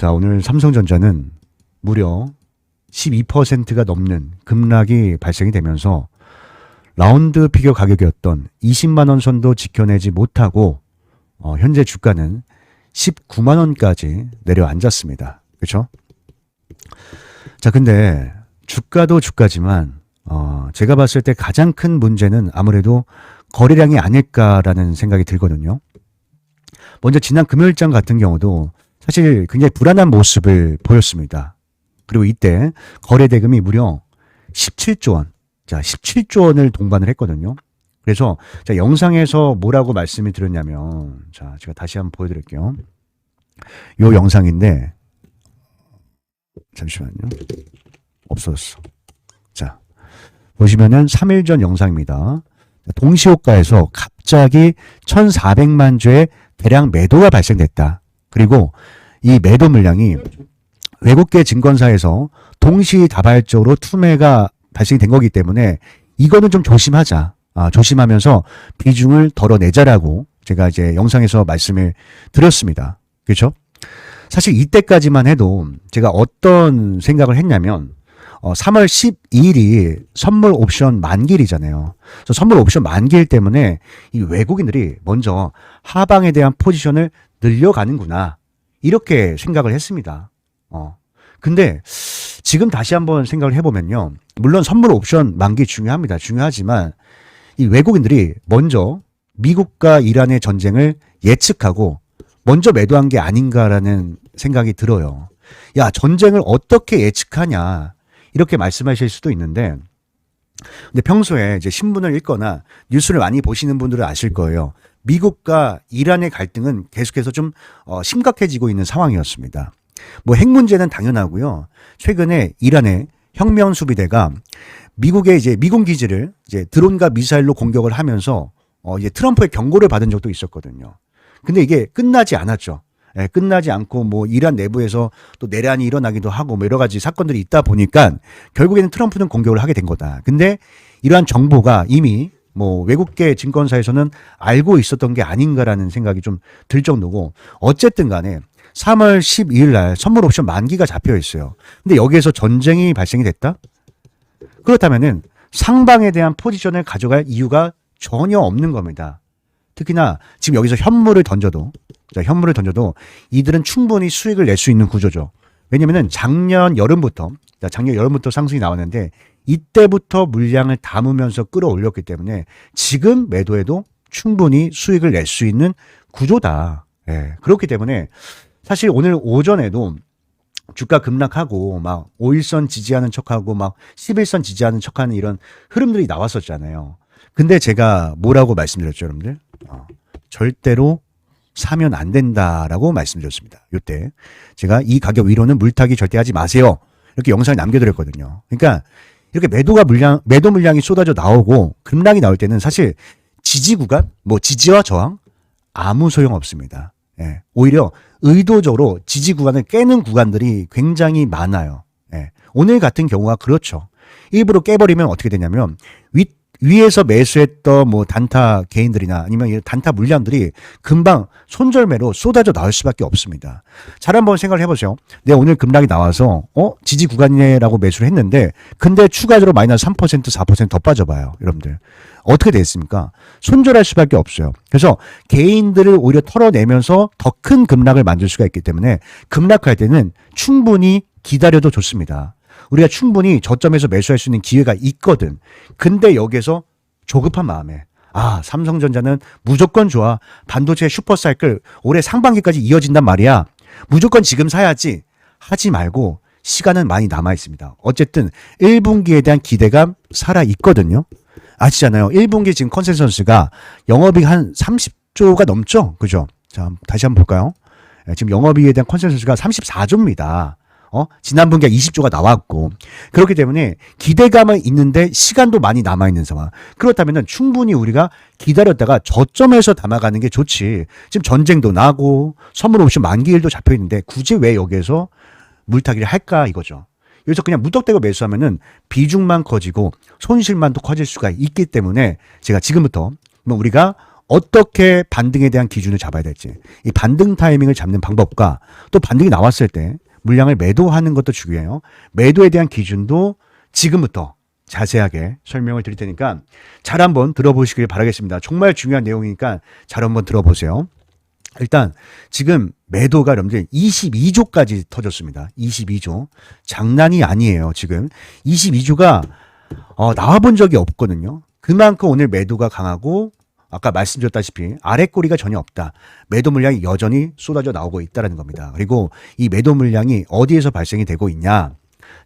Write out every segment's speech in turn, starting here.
자, 오늘 삼성전자는 무려 12%가 넘는 급락이 발생이 되면서 라운드 피겨 가격이었던 20만 원 선도 지켜내지 못하고 현재 주가는 19만 원까지 내려앉았습니다. 그렇죠? 자, 근데 주가도 주가지만 제가 봤을 때 가장 큰 문제는 아무래도 거래량이 아닐까라는 생각이 들거든요. 먼저 지난 금요일장 같은 경우도 사실 굉장히 불안한 모습을 보였습니다. 그리고 이때 거래 대금이 무려 17조 원. 자, 17조 원을 동반을 했거든요. 그래서 자, 영상에서 뭐라고 말씀을 드렸냐면, 자, 제가 다시 한번 보여드릴게요. 요 영상인데, 잠시만요. 없어졌어. 자, 보시면은 3일 전 영상입니다. 동시호가에서 갑자기 1,400만 주의 대량 매도가 발생됐다. 그리고 이 매도 물량이 외국계 증권사에서 동시다발적으로 투매가 발생이 된 거기 때문에 이거는 좀 조심하자. 조심하면서 비중을 덜어내자라고 제가 이제 영상에서 말씀을 드렸습니다. 그렇죠? 사실 이때까지만 해도 제가 어떤 생각을 했냐면 3월 12일이 선물 옵션 만기일이잖아요. 그래서 선물 옵션 만기일 때문에 이 외국인들이 먼저 하방에 대한 포지션을 늘려가는구나. 이렇게 생각을 했습니다. 근데 지금 다시 한번 생각을 해보면요. 물론 선물 옵션 만기 중요합니다. 중요하지만 이 외국인들이 먼저 미국과 이란의 전쟁을 예측하고 먼저 매도한 게 아닌가라는 생각이 들어요. 야, 전쟁을 어떻게 예측하냐. 이렇게 말씀하실 수도 있는데, 근데 평소에 이제 신문을 읽거나 뉴스를 많이 보시는 분들은 아실 거예요. 미국과 이란의 갈등은 계속해서 좀 심각해지고 있는 상황이었습니다. 뭐 핵 문제는 당연하고요. 최근에 이란의 혁명 수비대가 미국의 이제 미군 기지를 이제 드론과 미사일로 공격을 하면서 이제 트럼프의 경고를 받은 적도 있었거든요. 근데 이게 끝나지 않았죠. 예, 끝나지 않고 뭐 이란 내부에서 또 내란이 일어나기도 하고 뭐 여러 가지 사건들이 있다 보니까 결국에는 트럼프는 공격을 하게 된 거다. 근데 이러한 정보가 이미 뭐 외국계 증권사에서는 알고 있었던 게 아닌가라는 생각이 좀 들 정도고, 어쨌든 간에 3월 12일 날 선물 옵션 만기가 잡혀 있어요. 근데 여기에서 전쟁이 발생이 됐다? 그렇다면은 상방에 대한 포지션을 가져갈 이유가 전혀 없는 겁니다. 특히나 지금 여기서 현물을 던져도 이들은 충분히 수익을 낼 수 있는 구조죠. 왜냐면은 작년 여름부터 상승이 나왔는데 이때부터 물량을 담으면서 끌어올렸기 때문에 지금 매도해도 충분히 수익을 낼 수 있는 구조다. 예, 그렇기 때문에 사실 오늘 오전에도 주가 급락하고 막 5일선 지지하는 척하고 막 11선 지지하는 척하는 이런 흐름들이 나왔었잖아요. 근데 제가 뭐라고 말씀드렸죠, 여러분들? 절대로 사면 안 된다라고 말씀드렸습니다. 이때 제가 이 가격 위로는 물타기 절대 하지 마세요. 이렇게 영상을 남겨드렸거든요. 그러니까 이렇게 매도 물량이 쏟아져 나오고 급락이 나올 때는 사실 지지 구간, 뭐 지지와 저항 아무 소용 없습니다. 예, 오히려 의도적으로 지지 구간을 깨는 구간들이 굉장히 많아요. 예, 오늘 같은 경우가 그렇죠. 일부러 깨버리면 어떻게 되냐면 위에서 매수했던 뭐 단타 개인들이나 아니면 단타 물량들이 금방 손절매로 쏟아져 나올 수밖에 없습니다. 잘 한번 생각을 해보세요. 내가 오늘 급락이 나와서 지지 구간이라고 매수를 했는데 근데 추가적으로 마이너스 3% 4% 더 빠져봐요. 여러분들 어떻게 되겠습니까? 손절할 수밖에 없어요. 그래서 개인들을 오히려 털어내면서 더 큰 급락을 만들 수가 있기 때문에 급락할 때는 충분히 기다려도 좋습니다. 우리가 충분히 저점에서 매수할 수 있는 기회가 있거든. 근데 여기서 조급한 마음에 삼성전자는 무조건 좋아. 반도체 슈퍼사이클 올해 상반기까지 이어진단 말이야. 무조건 지금 사야지. 하지 말고 시간은 많이 남아 있습니다. 어쨌든 1분기에 대한 기대감 살아 있거든요. 아시잖아요. 1분기 지금 컨센서스가 영업이익 한 30조가 넘죠. 그죠? 자, 다시 한번 볼까요? 지금 영업이익에 대한 컨센서스가 34조입니다. 지난 분기가 20조가 나왔고, 그렇기 때문에 기대감은 있는데 시간도 많이 남아있는 상황. 그렇다면 충분히 우리가 기다렸다가 저점에서 담아가는 게 좋지. 지금 전쟁도 나고 선물 옵션 만기일도 잡혀있는데 굳이 왜 여기에서 물타기를 할까 이거죠. 여기서 그냥 무턱대고 매수하면은 비중만 커지고 손실만 또 커질 수가 있기 때문에 제가 지금부터 우리가 어떻게 반등에 대한 기준을 잡아야 될지, 이 반등 타이밍을 잡는 방법과 또 반등이 나왔을 때 물량을 매도하는 것도 중요해요. 매도에 대한 기준도 지금부터 자세하게 설명을 드릴 테니까 잘 한번 들어보시길 바라겠습니다. 정말 중요한 내용이니까 잘 한번 들어보세요. 일단 지금 매도가 여러분들 22조까지 터졌습니다. 22조. 장난이 아니에요. 지금 22조가 나와본 적이 없거든요. 그만큼 오늘 매도가 강하고 아까 말씀드렸다시피 아래 꼬리가 전혀 없다. 매도 물량이 여전히 쏟아져 나오고 있다는 겁니다. 그리고 이 매도 물량이 어디에서 발생이 되고 있냐.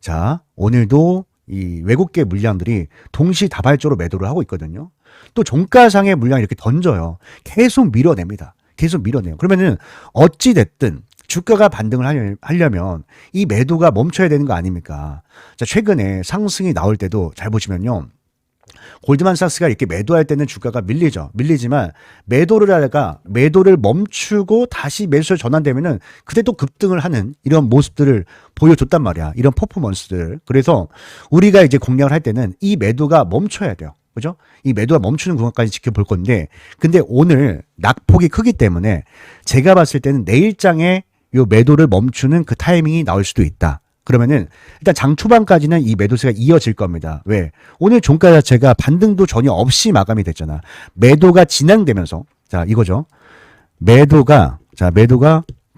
자, 오늘도 이 외국계 물량들이 동시다발적으로 매도를 하고 있거든요. 또 종가상의 물량이 이렇게 던져요. 계속 밀어냅니다. 계속 밀어내요. 그러면은 어찌됐든 주가가 반등을 하려면 이 매도가 멈춰야 되는 거 아닙니까? 자, 최근에 상승이 나올 때도 잘 보시면요. 골드만삭스가 이렇게 매도할 때는 주가가 밀리죠. 밀리지만 매도를 하다가 매도를 멈추고 다시 매수에 전환되면은 그때 또 급등을 하는 이런 모습들을 보여줬단 말이야. 이런 퍼포먼스들. 그래서 우리가 이제 공략을 할 때는 이 매도가 멈춰야 돼요. 그죠? 이 매도가 멈추는 구간까지 지켜볼 건데, 근데 오늘 낙폭이 크기 때문에 제가 봤을 때는 내일장에 이 매도를 멈추는 그 타이밍이 나올 수도 있다. 그러면은 일단 장 초반까지는 이 매도세가 이어질 겁니다. 왜? 오늘 종가 자체가 반등도 전혀 없이 마감이 됐잖아. 매도가 진행되면서, 자, 이거죠. 매도가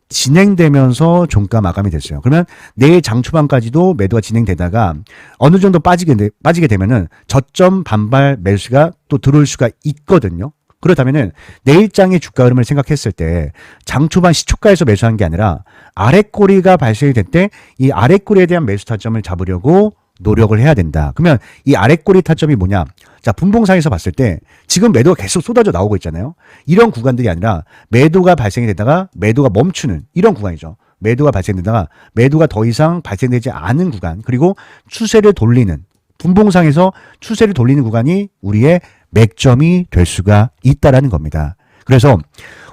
진행되면서 종가 마감이 됐어요. 그러면 내일 장 초반까지도 매도가 진행되다가 어느 정도 빠지게 되면은 저점 반발 매수가 또 들어올 수가 있거든요. 그렇다면은 내일장의 주가 흐름을 생각했을 때 장 초반 시초가에서 매수한 게 아니라 아랫꼬리가 발생이 될 때 이 아랫꼬리에 대한 매수 타점을 잡으려고 노력을 해야 된다. 그러면 이 아랫꼬리 타점이 뭐냐? 자, 분봉상에서 봤을 때 지금 매도가 계속 쏟아져 나오고 있잖아요. 이런 구간들이 아니라 매도가 발생이 되다가 매도가 멈추는 이런 구간이죠. 매도가 발생되다가 매도가 더 이상 발생되지 않은 구간, 그리고 추세를 돌리는, 분봉상에서 추세를 돌리는 구간이 우리의 맥점이 될 수가 있다라는 겁니다. 그래서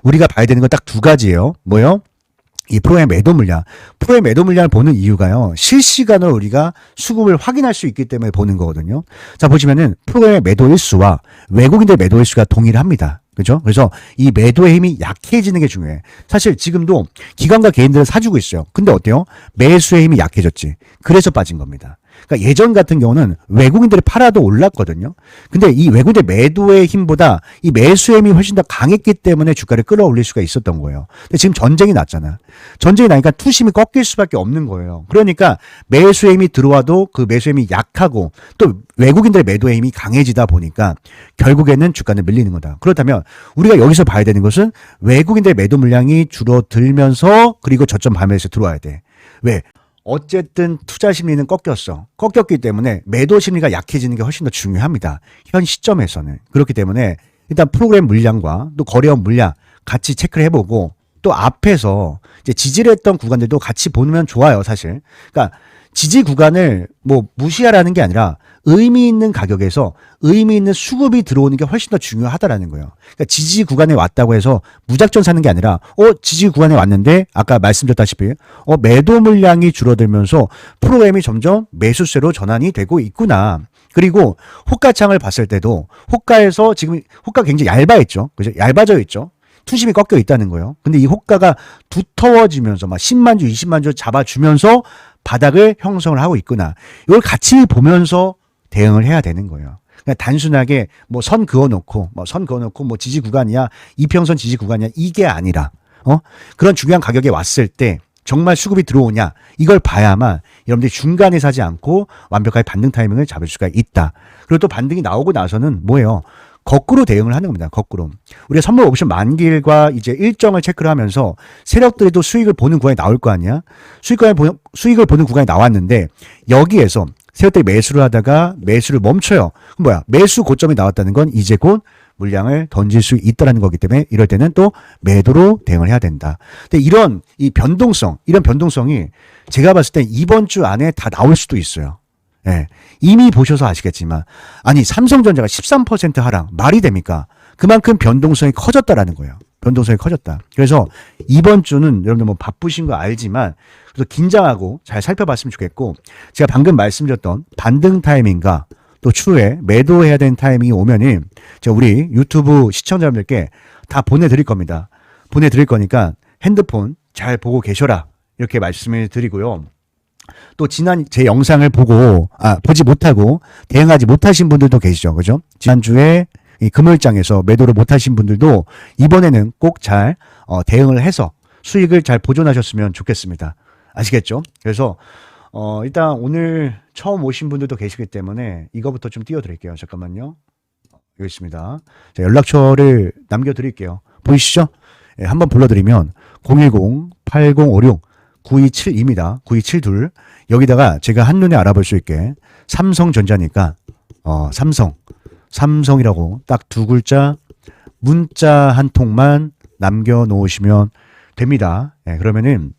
우리가 봐야 되는 건 딱 두 가지예요. 뭐요? 이 프로의 매도 물량. 프로의 매도 물량을 보는 이유가요. 실시간으로 우리가 수급을 확인할 수 있기 때문에 보는 거거든요. 자, 보시면은 프로의 매도 일수와 외국인들 매도 일수가 동일합니다. 그죠? 그래서 이 매도의 힘이 약해지는 게 중요해. 사실 지금도 기관과 개인들은 사주고 있어요. 근데 어때요? 매수의 힘이 약해졌지. 그래서 빠진 겁니다. 그러니까 예전 같은 경우는 외국인들이 팔아도 올랐거든요. 근데 이 외국인들 매도의 힘보다 이 매수의 힘이 훨씬 더 강했기 때문에 주가를 끌어올릴 수가 있었던 거예요. 근데 지금 전쟁이 났잖아. 전쟁이 나니까 투심이 꺾일 수밖에 없는 거예요. 그러니까 매수의 힘이 들어와도 그 매수의 힘이 약하고 또 외국인들의 매도의 힘이 강해지다 보니까 결국에는 주가는 밀리는 거다. 그렇다면 우리가 여기서 봐야 되는 것은 외국인들의 매도 물량이 줄어들면서 그리고 저점 반매에서 들어와야 돼. 왜? 어쨌든 투자 심리는 꺾였어. 꺾였기 때문에 매도 심리가 약해지는 게 훨씬 더 중요합니다. 현 시점에서는. 그렇기 때문에 일단 프로그램 물량과 또 거래원 물량 같이 체크를 해보고 또 앞에서 이제 지지를 했던 구간들도 같이 보면 좋아요, 사실. 그러니까 지지 구간을 뭐 무시하라는 게 아니라 의미 있는 가격에서 의미 있는 수급이 들어오는 게 훨씬 더 중요하다라는 거예요. 그러니까 지지 구간에 왔다고 해서 무작정 사는 게 아니라 지지 구간에 왔는데 아까 말씀드렸다시피 매도 물량이 줄어들면서 프로그램이 점점 매수세로 전환이 되고 있구나. 그리고 호가창을 봤을 때도 호가에서 지금 호가 굉장히 얇아있죠. 그죠? 얇아져 있죠. 투심이 꺾여 있다는 거예요. 근데 이 호가가 두터워지면서 막 10만 주, 20만 주 잡아주면서 바닥을 형성을 하고 있구나. 이걸 같이 보면서 대응을 해야 되는 거예요. 그냥 단순하게 선 그어놓고 지지 구간이야, 이평선 지지 구간이야, 이게 아니라 그런 중요한 가격에 왔을 때 정말 수급이 들어오냐, 이걸 봐야만 여러분들이 중간에 사지 않고 완벽하게 반등 타이밍을 잡을 수가 있다. 그리고 또 반등이 나오고 나서는 뭐예요? 거꾸로 대응을 하는 겁니다. 거꾸로. 우리가 선물 옵션 만기일과 이제 일정을 체크를 하면서 세력들이 또 수익을 보는 구간이 나올 거 아니야? 수익을 보는 구간이 나왔는데 여기에서 세력들이 매수를 하다가 매수를 멈춰요. 그럼 매수 고점이 나왔다는 건 이제 곧 물량을 던질 수 있다는 거기 때문에 이럴 때는 또 매도로 대응을 해야 된다. 근데 이런 변동성이 제가 봤을 때 이번 주 안에 다 나올 수도 있어요. 예. 이미 보셔서 아시겠지만, 아니, 삼성전자가 13% 하락, 말이 됩니까? 그만큼 변동성이 커졌다라는 거예요. 변동성이 커졌다. 그래서 이번 주는 여러분들 바쁘신 거 알지만, 그래서 긴장하고 잘 살펴봤으면 좋겠고, 제가 방금 말씀드렸던 반등 타이밍과 또 추후에 매도해야 되는 타이밍이 오면은 제가 우리 유튜브 시청자분들께 다 보내드릴 겁니다. 보내드릴 거니까 핸드폰 잘 보고 계셔라. 이렇게 말씀을 드리고요. 또 지난 제 영상을 보지 못하고 대응하지 못하신 분들도 계시죠. 그죠? 지난주에 이 금요일장에서 매도를 못하신 분들도 이번에는 꼭 잘 대응을 해서 수익을 잘 보존하셨으면 좋겠습니다. 아시겠죠? 그래서 일단 오늘 처음 오신 분들도 계시기 때문에 이거부터 좀 띄워드릴게요. 잠깐만요. 여기 있습니다. 자, 연락처를 남겨드릴게요. 보이시죠? 예, 한번 불러드리면 010-8056-9272입니다. 9272. 여기다가 제가 한눈에 알아볼 수 있게 삼성전자니까 삼성이라고 딱 두 글자 문자 한 통만 남겨놓으시면 됩니다. 예, 그러면은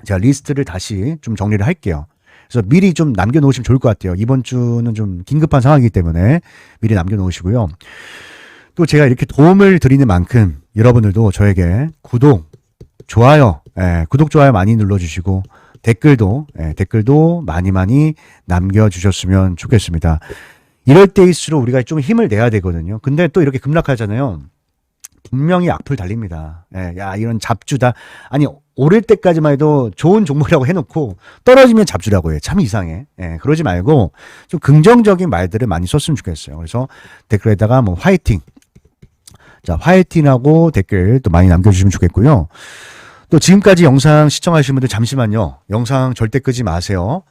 제가 리스트를 다시 좀 정리를 할게요. 그래서 미리 좀 남겨놓으시면 좋을 것 같아요. 이번 주는 좀 긴급한 상황이기 때문에 미리 남겨놓으시고요. 또 제가 이렇게 도움을 드리는 만큼 여러분들도 저에게 구독, 좋아요 많이 눌러주시고 댓글도 많이 남겨주셨으면 좋겠습니다. 이럴 때일수록 우리가 좀 힘을 내야 되거든요. 근데 또 이렇게 급락하잖아요. 분명히 악플 달립니다. 야, 이런 잡주다. 아니, 오를 때까지만 해도 좋은 종목이라고 해놓고 떨어지면 잡주라고 해. 참 이상해. 그러지 말고 좀 긍정적인 말들을 많이 썼으면 좋겠어요. 그래서 댓글에다가 뭐 화이팅. 자, 화이팅하고 댓글 또 많이 남겨주시면 좋겠고요. 또 지금까지 영상 시청하신 분들 잠시만요. 영상 절대 끄지 마세요.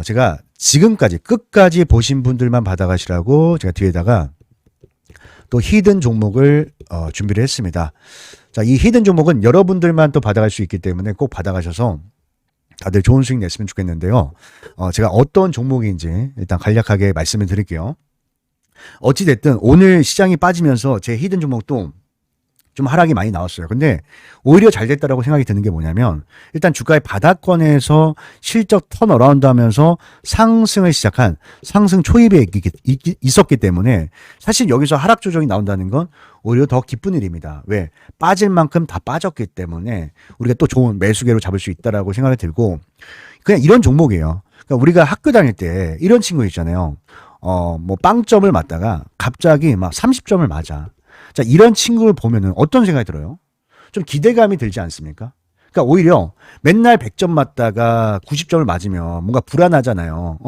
제가 지금까지 끝까지 보신 분들만 받아가시라고 제가 뒤에다가 또 히든 종목을 준비를 했습니다. 자, 이 히든 종목은 여러분들만 또 받아갈 수 있기 때문에 꼭 받아가셔서 다들 좋은 수익 냈으면 좋겠는데요. 제가 어떤 종목인지 일단 간략하게 말씀을 드릴게요. 어찌됐든 오늘 시장이 빠지면서 제 히든 종목도 좀 하락이 많이 나왔어요. 근데 오히려 잘 됐다라고 생각이 드는 게 뭐냐면 일단 주가의 바닥권에서 실적 턴어라운드 하면서 상승을 시작한 상승 초입에 있었기 때문에 사실 여기서 하락 조정이 나온다는 건 오히려 더 기쁜 일입니다. 왜? 빠질 만큼 다 빠졌기 때문에 우리가 또 좋은 매수계로 잡을 수 있다라고 생각이 들고 그냥 이런 종목이에요. 그러니까 우리가 학교 다닐 때 이런 친구 있잖아요. 뭐 빵점을 맞다가 갑자기 막 30점을 맞아. 자, 이런 친구를 보면은 어떤 생각이 들어요? 좀 기대감이 들지 않습니까? 그러니까 오히려 맨날 100점 맞다가 90점을 맞으면 뭔가 불안하잖아요.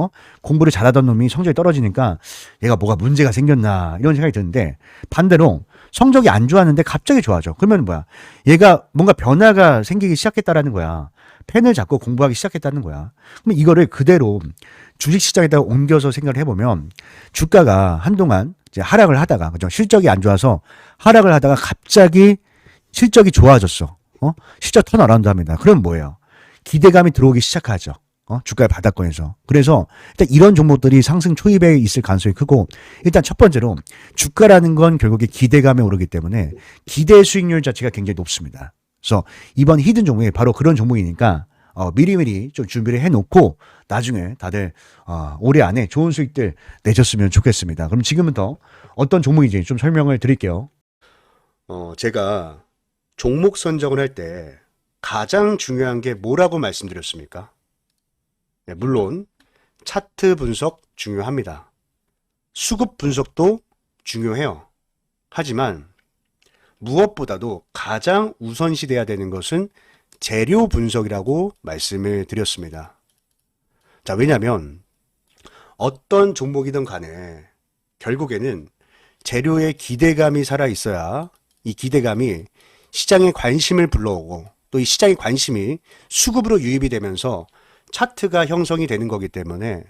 공부를 잘하던 놈이 성적이 떨어지니까 얘가 뭐가 문제가 생겼나 이런 생각이 드는데 반대로 성적이 안 좋았는데 갑자기 좋아져. 그러면 뭐야? 얘가 뭔가 변화가 생기기 시작했다라는 거야. 펜을 잡고 공부하기 시작했다는 거야. 그럼 이거를 그대로 주식시장에다가 옮겨서 생각을 해보면 주가가 한동안 이제 하락을 하다가 그죠? 실적이 안 좋아서 하락을 하다가 갑자기 실적이 좋아졌어. 실적 턴어라운드 합니다. 그럼 뭐예요? 기대감이 들어오기 시작하죠. 주가의 바닥권에서. 그래서 일단 이런 종목들이 상승 초입에 있을 가능성이 크고 일단 첫 번째로 주가라는 건 결국에 기대감에 오르기 때문에 기대 수익률 자체가 굉장히 높습니다. 그래서 이번 히든 종목이 바로 그런 종목이니까 미리미리 좀 준비를 해놓고 나중에 다들 올해 안에 좋은 수익들 내셨으면 좋겠습니다. 그럼 지금부터 어떤 종목인지 좀 설명을 드릴게요. 제가 종목 선정을 할 때 가장 중요한 게 뭐라고 말씀드렸습니까? 네, 물론 차트 분석 중요합니다. 수급 분석도 중요해요. 하지만 무엇보다도 가장 우선시돼야 되는 것은 재료 분석이라고 말씀을 드렸습니다. 자, 왜냐하면 어떤 종목이든 간에 결국에는 재료의 기대감이 살아있어야 이 기대감이 시장의 관심을 불러오고 또 이 시장의 관심이 수급으로 유입이 되면서 차트가 형성이 되는 거기 때문에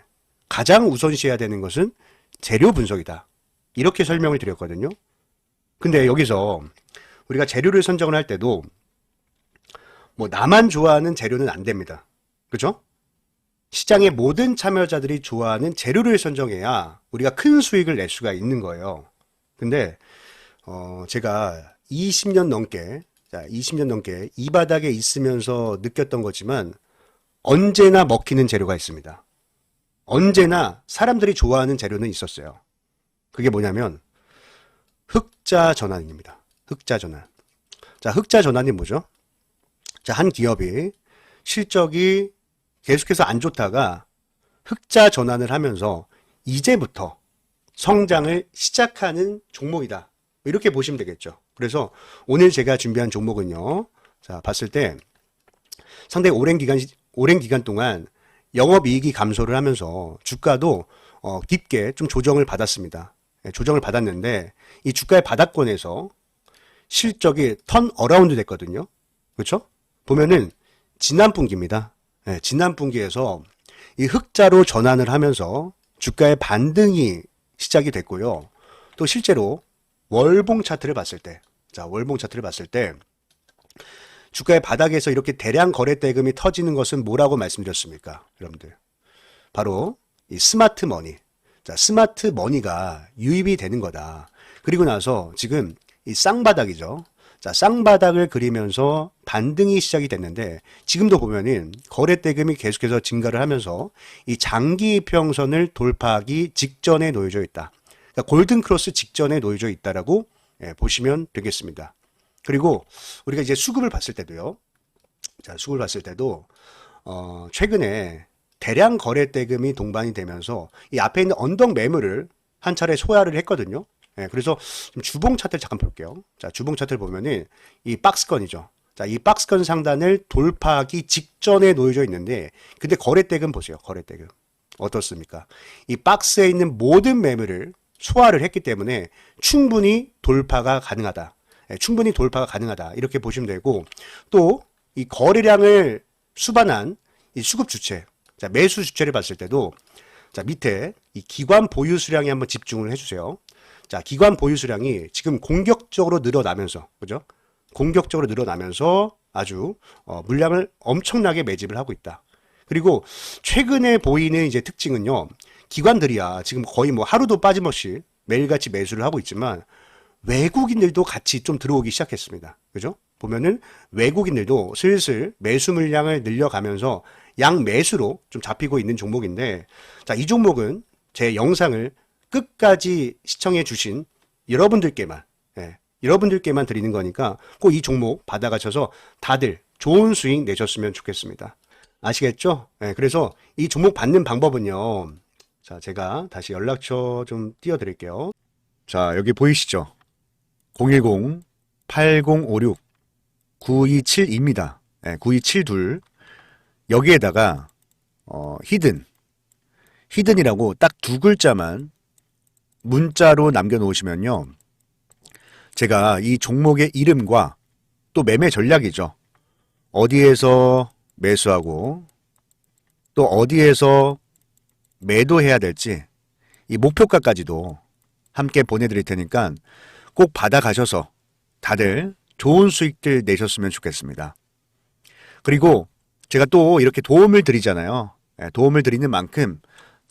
가장 우선시해야 되는 것은 재료 분석이다. 이렇게 설명을 드렸거든요. 근데 여기서 우리가 재료를 선정을 할 때도 뭐 나만 좋아하는 재료는 안 됩니다. 그죠? 시장의 모든 참여자들이 좋아하는 재료를 선정해야 우리가 큰 수익을 낼 수가 있는 거예요. 근데 제가 20년 넘게 이 바닥에 있으면서 느꼈던 거지만 언제나 먹히는 재료가 있습니다. 언제나 사람들이 좋아하는 재료는 있었어요. 그게 뭐냐면 흑자 전환입니다. 흑자 전환. 자, 흑자 전환이 뭐죠? 자, 한 기업이 실적이 계속해서 안 좋다가 흑자 전환을 하면서 이제부터 성장을 시작하는 종목이다. 이렇게 보시면 되겠죠. 그래서 오늘 제가 준비한 종목은요. 자, 봤을 때 상당히 오랜 기간 동안 영업이익이 감소를 하면서 주가도 깊게 좀 조정을 받았습니다. 조정을 받았는데 이 주가의 바닥권에서 실적이 턴 어라운드 됐거든요. 그렇죠? 보면은 지난 분기입니다. 지난 분기에서 이 흑자로 전환을 하면서 주가의 반등이 시작이 됐고요. 또 실제로 월봉 차트를 봤을 때, 자, 월봉 차트를 봤을 때 주가의 바닥에서 이렇게 대량 거래 대금이 터지는 것은 뭐라고 말씀드렸습니까? 여러분들. 바로 이 스마트 머니. 자, 스마트 머니가 유입이 되는 거다. 그리고 나서 지금 이 쌍바닥이죠. 자, 쌍바닥을 그리면서 반등이 시작이 됐는데 지금도 보면은 거래 대금이 계속해서 증가를 하면서 이 장기 이평선을 돌파하기 직전에 놓여져 있다. 그러니까 골든 크로스 직전에 놓여져 있다라고 보시면 되겠습니다. 그리고 우리가 이제 수급을 봤을 때도요. 자, 수급을 봤을 때도 최근에 대량 거래 대금이 동반이 되면서 이 앞에 있는 언덕 매물을 한 차례 소화를 했거든요. 그래서 좀 주봉 차트를 잠깐 볼게요. 자, 주봉 차트를 보면은 이 박스권이죠. 자, 이 박스권 상단을 돌파하기 직전에 놓여져 있는데, 근데 거래 대금 보세요. 거래 대금. 어떻습니까? 이 박스에 있는 모든 매물을 소화를 했기 때문에 충분히 돌파가 가능하다. 충분히 돌파가 가능하다. 이렇게 보시면 되고, 또 이 거래량을 수반한 이 수급 주체, 자, 매수 주체를 봤을 때도, 자, 밑에 이 기관 보유 수량에 한번 집중을 해주세요. 자, 기관 보유 수량이 지금 공격적으로 늘어나면서, 그죠? 공격적으로 늘어나면서 아주 물량을 엄청나게 매집을 하고 있다. 그리고 최근에 보이는 이제 특징은요, 기관들이야 지금 거의 뭐 하루도 빠짐없이 매일같이 매수를 하고 있지만 외국인들도 같이 좀 들어오기 시작했습니다. 그죠? 보면은 외국인들도 슬슬 매수 물량을 늘려가면서 양매수로 좀 잡히고 있는 종목인데, 자, 이 종목은 제 영상을 끝까지 시청해 주신 여러분들께만, 여러분들께만 드리는 거니까 꼭 이 종목 받아가셔서 다들 좋은 수익 내셨으면 좋겠습니다. 아시겠죠? 그래서 이 종목 받는 방법은요. 자, 제가 다시 연락처 좀 띄워드릴게요. 자, 여기 보이시죠? 010-8056-9272입니다. 9272. 여기에다가 히든이라고 딱 두 글자만 문자로 남겨놓으시면요. 제가 이 종목의 이름과 또 매매 전략이죠. 어디에서 매수하고 또 어디에서 매도해야 될지 이 목표가까지도 함께 보내드릴 테니까 꼭 받아가셔서 다들 좋은 수익들 내셨으면 좋겠습니다. 그리고 제가 또 이렇게 도움을 드리잖아요. 도움을 드리는 만큼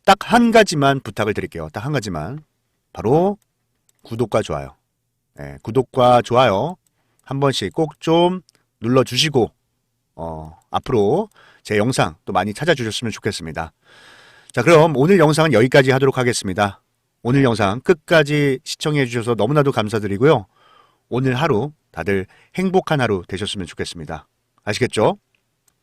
딱 한 가지만 부탁을 드릴게요. 딱 한 가지만. 바로 구독과 좋아요. 구독과 좋아요 한 번씩 꼭 좀 눌러주시고 앞으로 제 영상 또 많이 찾아주셨으면 좋겠습니다. 자, 그럼 오늘 영상은 여기까지 하도록 하겠습니다. 오늘 영상 끝까지 시청해 주셔서 너무나도 감사드리고요. 오늘 하루 다들 행복한 하루 되셨으면 좋겠습니다. 아시겠죠?